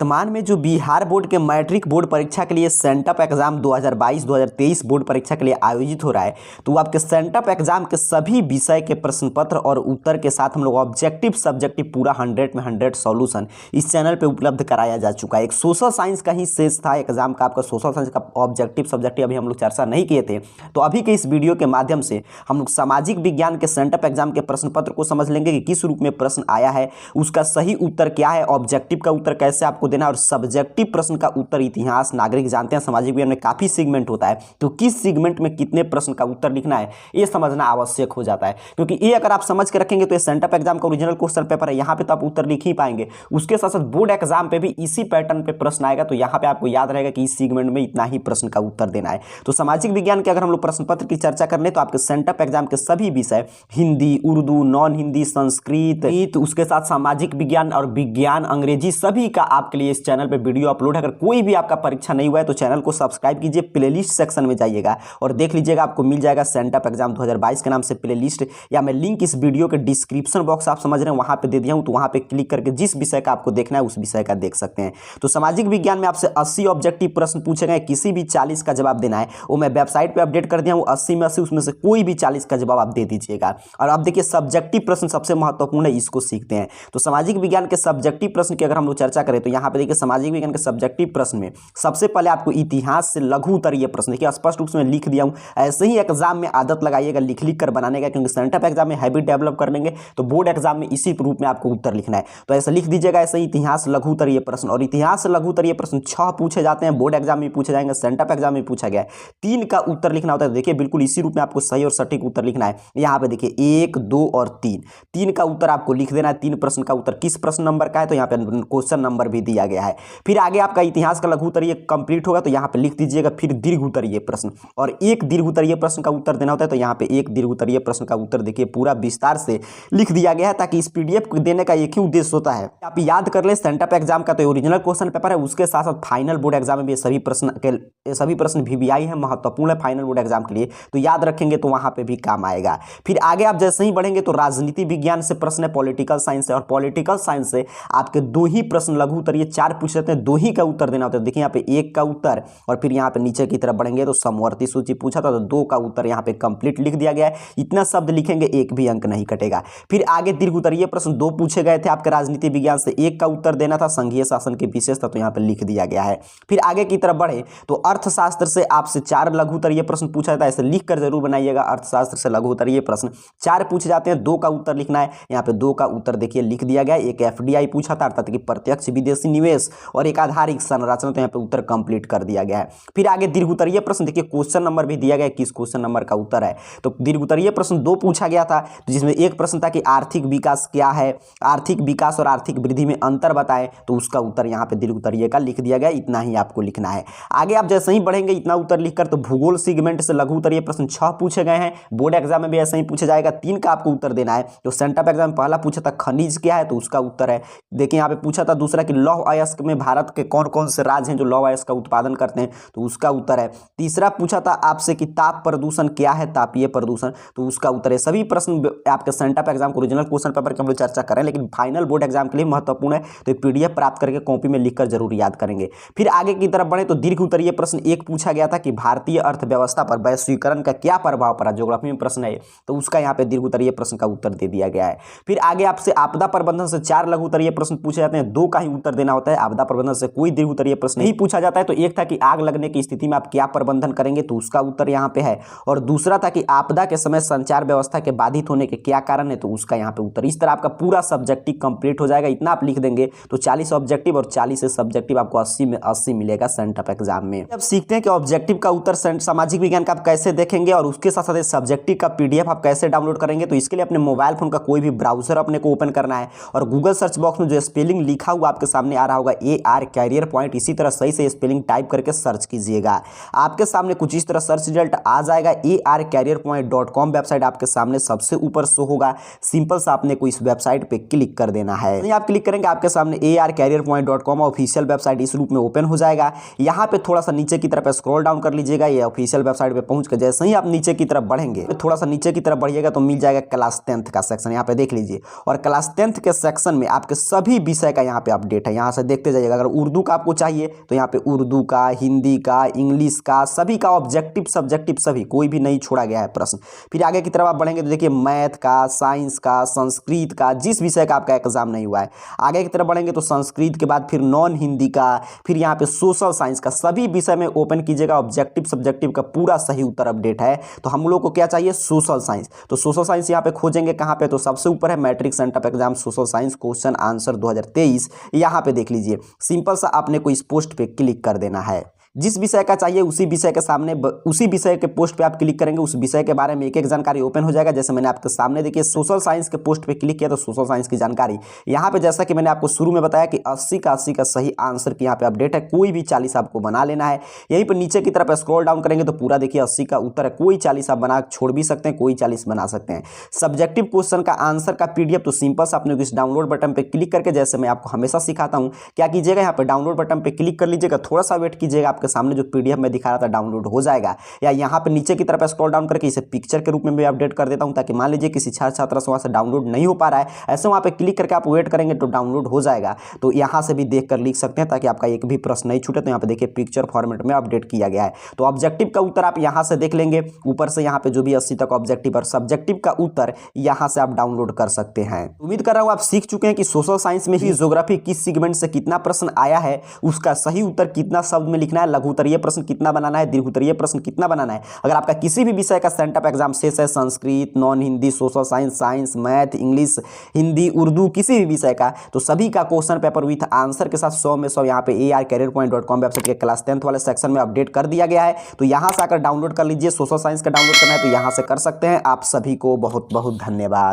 वर्तमान में जो बिहार बोर्ड के मैट्रिक बोर्ड परीक्षा के लिए सेंटअप एग्जाम 2022-2023 बोर्ड परीक्षा के लिए आयोजित हो रहा है, तो आपके सेंटअप एग्जाम के सभी विषय के प्रश्न पत्र और उत्तर के साथ हम लोग ऑब्जेक्टिव सब्जेक्टिव पूरा 100 में 100 सॉल्यूशन इस चैनल पे उपलब्ध कराया जा चुका है। एक सोशल साइंस का ही शेष था एग्जाम का, आपका सोशल साइंस का ऑब्जेक्टिव सब्जेक्टिव अभी हम लोग चर्चा नहीं किए थे, तो अभी के इस वीडियो के माध्यम से हम लोग सामाजिक विज्ञान के सेंटअप एग्जाम के प्रश्न पत्र को समझ लेंगे कि किस रूप में प्रश्न आया है, उसका सही उत्तर क्या है, ऑब्जेक्टिव का उत्तर कैसे आपको देना है और सब्जेक्टिव प्रश्न का उत्तर इतिहास नागरिक जानते हैं सामाजिक विज्ञान में काफी सेगमेंट होता है, तो किस सेगमेंट में कितने प्रश्न का उत्तर लिखना है ये समझना आवश्यक हो जाता है। क्योंकि ये अगर आप समझ के रखेंगे तो ये सेंटअप एग्जाम का ओरिजिनल क्वेश्चन पेपर है, यहाँ पे तो आप उत्तर लिख ही पाएंगे। उसके साथ साथ बोर्ड एग्जाम पे भी इसी पैटर्न पे प्रश्न आएगा, तो यहाँ पे आपको याद रहेगा कि इस सेगमेंट में इतना ही प्रश्न का उत्तर देना है। तो सामाजिक विज्ञान के अगर हम लोग प्रश्न पत्र की चर्चा कर ले तो आपके सेंटअप एग्जाम के सभी विषय हिंदी, उर्दू, नॉन हिंदी, संस्कृत, उसके साथ सामाजिक विज्ञान और विज्ञान, अंग्रेजी सभी का आपके लिए इस चैनल पे वीडियो अपलोड है। अगर कोई भी आपका परीक्षा नहीं हुआ है तो चैनल को सब्सक्राइब कीजिए, प्लेलिस्ट सेक्शन में जाइएगा और देख लीजिएगा, आपको मिल जाएगा सेंटअप एग्जाम 2022 के नाम से प्लेलिस्ट, या मैं लिंक इस वीडियो के डिस्क्रिप्शन बॉक्स आप समझ रहे हैं वहां पे दे दिया हूं, तो वहां पे क्लिक करके जिस विषय का आपको देखना है उस विषय का देख सकते हैं। तो सामाजिक विज्ञान में आपसे 80 ऑब्जेक्टिव प्रश्न पूछे गए, किसी भी 40 का जवाब देना है, वो मैं वेबसाइट पे अपडेट कर दिया हूं, 80 में 80 उसमें से कोई भी 40 का जवाब आप दे दीजिएगा। और आप देखिए सब्जेक्टिव प्रश्न सबसे महत्वपूर्ण है, इसको सीखते हैं। तो सामाजिक विज्ञान के सब्जेक्टिव प्रश्न की अगर हम लोग चर्चा करें तो यहाँ पे देखिए सामाजिक विज्ञान के सब्जेक्टिव प्रश्न में सबसे पहले आपको इतिहास से लघु उत्तरीय प्रश्न, देखिए स्पष्ट रूप से मैं लिख दिया हूँ, ऐसे ही एग्जाम में आदत लगाइएगा लिख लिख कर बनाने का, क्योंकि सेंटअप एग्जाम में हैबिट डेवलप कर लेंगे तो बोर्ड एग्जाम में इसी रूप में आपको उत्तर लिखना है। तो ऐसे लिख दीजिएगा, ऐसे ही इतिहास लघु उत्तरीय प्रश्न, और इतिहास लघु उत्तरीय प्रश्न 6 पूछे जाते हैं, बोर्ड एग्जाम में पूछे जाएंगे, सेंटअप एग्जाम में पूछा गया है, 3 का उत्तर लिखना होता है। देखिए बिल्कुल इसी रूप में आपको सही और सटीक उत्तर लिखना है। यहाँ पे देखिए 1, 2 और 3 का उत्तर आपको लिख देना है। 3 प्रश्न का उत्तर किस प्रश्न नंबर का है तो यहाँ पे क्वेश्चन नंबर भी दिया गया है। फिर आगे आपका इतिहास का लघु उत्तरीय कंप्लीट होगा तो यहाँ पे लिख दीजिएगा फिर दीर्घ उत्तरीय प्रश्न, और एक दीर्घ उत्तरीय प्रश्न का उत्तर देना होता है, तो यहाँ पे एक दीर्घ उत्तरीय प्रश्न का उत्तर देखिए पूरा विस्तार से लिख दिया गया है, ताकि इस पीडीएफ को देने का एक ही उद्देश्य होता है, आप याद कर ले सेंटअप एग्जाम का तो ओरिजिनल क्वेश्चन पेपर है, उसके साथ साथ फाइनल बोर्ड एग्जाम में भी सभी प्रश्न वीवीआई है, महत्वपूर्ण है फाइनल बोर्ड एग्जाम के लिए, तो याद रखेंगे तो वहां पे भी काम आएगा। फिर आगे आप जैसे ही बढ़ेंगे तो राजनीति विज्ञान से प्रश्न है, पॉलिटिकल साइंस है, और पॉलिटिकल साइंस से आपके 2 ही प्रश्न लघु उत्तरीय 4 पूछ जाते हैं, 2 ही का उत्तर देना होता है। देखिए यहाँ पे 1 का उत्तर, और फिर यहाँ पे नीचे की तरफ बढ़ेंगे तो समवर्ती सूची पूछा था तो 2 का उत्तर यहाँ पे कंप्लीट लिख दिया गया है। इतना शब्द लिखेंगे एक भी अंक नहीं कटेगा। फिर आगे दीर्घ उत्तरीय प्रश्न 2 पूछे गए थे आपके राजनीति विज्ञान से, 1 का उत्तर देना था, संघीय शासन की विशेषता, तो यहाँ पे लिख दिया गया है। फिर आगे की तरफ बढ़े तो अर्थशास्त्र से आपसे 4 लघु उत्तरीय प्रश्न पूछा जाता है, ऐसे लिख कर जरूर बनाइएगा, अर्थशास्त्र से लघु उत्तरीय प्रश्न 4 पूछे जाते हैं, 2 का उत्तर लिखना है। यहाँ पे 2 का उत्तर देखिए लिख दिया गया है। एक एफडीआई पूछा था अर्थात कि प्रत्यक्ष विदेशी निवेश, और एक आधारिक संरचना, तो यहाँ पे उत्तर कंप्लीट कर दिया गया है। फिर आगे दीर्घ उत्तरीय प्रश्न देखिए क्वेश्चन नंबर भी दिया गया है, किस क्वेश्चन नंबर का उत्तर है, तो दीर्घ उत्तरीय प्रश्न 2 पूछा गया था, तो जिसमें एक प्रश्न था कि आर्थिक विकास क्या है, आर्थिक विकास और आर्थिक वृद्धि में अंतर बताएं, तो उसका उत्तर यहाँ पे दीर्घ उत्तरीय का लिख दिया गया। इतना ही आपको लिखना है। आगे आप जैसे ही बढ़ेंगे इतना उत्तर लिखकर तो भूगोल सेगमेंट से लघु उत्तरीय प्रश्न 6 पूछे गए हैं, बोर्ड एग्जाम में भी ऐसे ही पूछा जाएगा, 3 का आपको उत्तर देना है। तो सेंटअप एग्जाम में पहला पूछा था खनिज क्या है, तो उसका उत्तर है, देखिए यहाँ पे पूछा था दूसरा कि लौह अयस्क में भारत के कौन कौन से राज्य हैं जो लौह अयस्क का उत्पादन करते हैं, तो उसका उत्तर है। तीसरा पूछा था आपसे कि ताप प्रदूषण क्या है, तापीय प्रदूषण, तो उसका उत्तर है। सभी प्रश्न आपके सेंटअप एग्जाम को ओरिजिनल क्वेश्चन पेपर की हम लोग चर्चा करें, लेकिन फाइनल बोर्ड एग्जाम के लिए महत्वपूर्ण है, तो पीडीएफ प्राप्त करके कॉपी में लिखकर जरूर याद करेंगे। फिर आगे की तरफ बढ़े तो दीर्घ उत्तरीय प्रश्न 1 पूछा गया था कि भारतीय अर्थव्यवस्था पर वैश्वीकरण का क्या प्रभाव पड़ा, ज्योग्राफी में प्रश्न है, तो उसका यहाँ पे दीर्घ उत्तरीय प्रश्न का उत्तर दे दिया गया है। फिर आगे आपसे आपदा प्रबंधन से 4 लघु उत्तरीय प्रश्न पूछे जाते हैं, 2 का ही उत्तर देना होता है। आपदा प्रबंधन से कोई दीर्घ उत्तरीय प्रश्न नहीं पूछा जाता है, तो एक था कि आग लगने की स्थिति में आप क्या प्रबंधन करेंगे, तो उसका उत्तर यहाँ पे है, और दूसरा था कि आपदा के समय संचार व्यवस्था के बाधित होने के क्या कारण है, तो उसका यहाँ पे उत्तर। इस तरह आपका पूरा सब्जेक्टिव कंप्लीट हो जाएगा। इतना आप लिख देंगे तो 40 ऑब्जेक्टिव और 40 से सब्जेक्टिव आपको 80 में 80 मिलेगा सेंटअप एग्जाम में। अब सीखते हैं कि ऑब्जेक्टिव का उत्तर सामाजिक विज्ञान का आप कैसे देखेंगे और उसके साथ साथ सब्जेक्टिव का पीडीएफ आप कैसे डाउनलोड करेंगे। तो इसके लिए अपने मोबाइल फोन का कोई भी ब्राउजर अपने को ओपन करना है और गूगल सर्च बॉक्स में जो स्पेलिंग लिखा हुआ आपके सामने आ रहा होगा AR कैरियर पॉइंट, इसी तरह सही से स्पेलिंग टाइप करके सर्च कीजिएगा। आपके सामने कुछ इस तरह सर्च रिजल्ट आ जाएगा। arcareerpoint.com वेबसाइट आपके सामने सबसे ऊपर शो होगा। सिंपल सा आपने को इस वेबसाइट पे क्लिक कर देना है। नहीं आप क्लिक करेंगे आपके सामने arcareerpoint.com ऑफिशियल वेबसाइट इस रूप में ओपन हो जाएगा। यहाँ पे थोड़ा सा नीचे की तरफ स्क्रॉल डाउन कर लीजिएगा। ये ऑफिशियल वेबसाइट पे पहुंच कर जैसे ही आप नीचे की तरफ बढ़ेंगे, थोड़ा सा नीचे की तरफ बढ़िएगा तो मिल जाएगा क्लास 10th का सेक्शन। यहाँ पे देख लीजिए और क्लास 10th के सेक्शन में आपके सभी विषय का यहाँ पे अपडेट है। यहाँ से देखते जाइएगा। अगर उर्दू का आपको चाहिए तो यहाँ पे उर्दू का, हिंदी का, इंग्लिश का, सभी का ऑब्जेक्टिव सब्जेक्टिव सभी, कोई भी नहीं छोड़ा गया है प्रश्न। फिर आगे की तरफ आप बढ़ेंगे तो देखिए मैथ का, साइंस का, संस्कृत का, जिस विषय का आपका एग्जाम नहीं हुआ है। आगे की तरफ बढ़ेंगे तो संस्कृत के बाद फिर नॉन हिंदी का, फिर यहाँ पे सोशल साइंस का, सभी विषय में ओपन कीजिएगा। ऑब्जेक्टिव सब्जेक्टिव का पूरा सही उत्तर अपडेट है। तो हम लोग को क्या चाहिए? Social science. तो सोशल साइंस यहाँ पे खोजेंगे कहाँ पे? तो सबसे ऊपर है matric sent up exam social science question answer 2023। यहाँ पे देख लीजिए, सिंपल सा आपने को इस पोस्ट पे क्लिक कर देना है। जिस विषय का चाहिए उसी विषय के सामने उसी विषय के पोस्ट पे आप क्लिक करेंगे, उस विषय के बारे में एक एक जानकारी ओपन हो जाएगा। जैसे मैंने आपके सामने देखिए सोशल साइंस के पोस्ट पे क्लिक किया तो सोशल साइंस की जानकारी यहाँ पे, जैसा कि मैंने आपको शुरू में बताया कि 80 का 80 का सही आंसर की यहाँ पे अपडेट है। कोई भी 40 आपको बना लेना है। यहीं पर नीचे की तरफ स्क्रॉल डाउन करेंगे तो पूरा देखिए 80 का उत्तर है। कोई 40 आप बना छोड़ भी सकते हैं, कोई 40 बना सकते हैं। सब्जेक्टिव क्वेश्चन का आंसर का PDF तो सिंपल से आपने इस डाउनलोड बटन पर क्लिक करके, जैसे मैं आपको हमेशा सिखाता हूँ, क्या कीजिएगा यहाँ पे डाउनलोड बटन पर क्लिक कर लीजिएगा, थोड़ा सा वेट कीजिएगा, आपके सामने जो PDF मैं दिखा रहा था डाउनलोड हो जाएगा। या यहाँ पे नीचे की तरफ स्क्रॉल डाउन करके इसे पिक्चर के रूप में भी अपडेट कर देता हूं, ताकि मान लीजिए किसी छात्र से वहां से डाउनलोड नहीं हो पा रहा है, ऐसे वहां पे क्लिक करके आप वेट करेंगे तो डाउनलोड हो जाएगा। तो यहां से भी देखकर लिख सकते हैं ताकि आपका एक भी प्रश्न नहीं छूटे। तो यहाँ पे देखिए पिक्चर फॉर्मेट में अपडेट किया गया है। तो ऑब्जेक्टिव का उत्तर आप यहां से देख लेंगे, ऊपर से यहाँ पे जो भी 80 तक ऑब्जेक्टिव और सब्जेक्टिव का उत्तर यहां से आप डाउनलोड कर सकते हैं। उम्मीद कर रहा हूं आप सीख चुके हैं कि सोशल साइंस में ही ज्योग्राफी किस सेगमेंट से कितना प्रश्न आया है, उसका सही उत्तर कितना शब्द में लिखना है, लघु उत्तरीय प्रश्न कितना बनाना है, दीर्घ उत्तरीय प्रश्न कितना बनाना है। अगर आपका किसी भी विषय का सेंटअप एग्जाम शेष है, Sanskrit, non Hindi, social science, science, math, English, Hindi, Urdu, किसी भी विषय का, तो सभी का क्वेश्चन पेपर विथ आंसर के साथ 100 में 100 यहाँ पे arcareerpoint.com वेबसाइट के क्लास 10th वाले सेक्शन में अपडेट कर दिया गया है। तो यहां से आकर डाउनलोड कर लीजिए। सोशल साइंस का डाउनलोड करना है तो यहां से कर सकते हैं। आप सभी को बहुत बहुत धन्यवाद।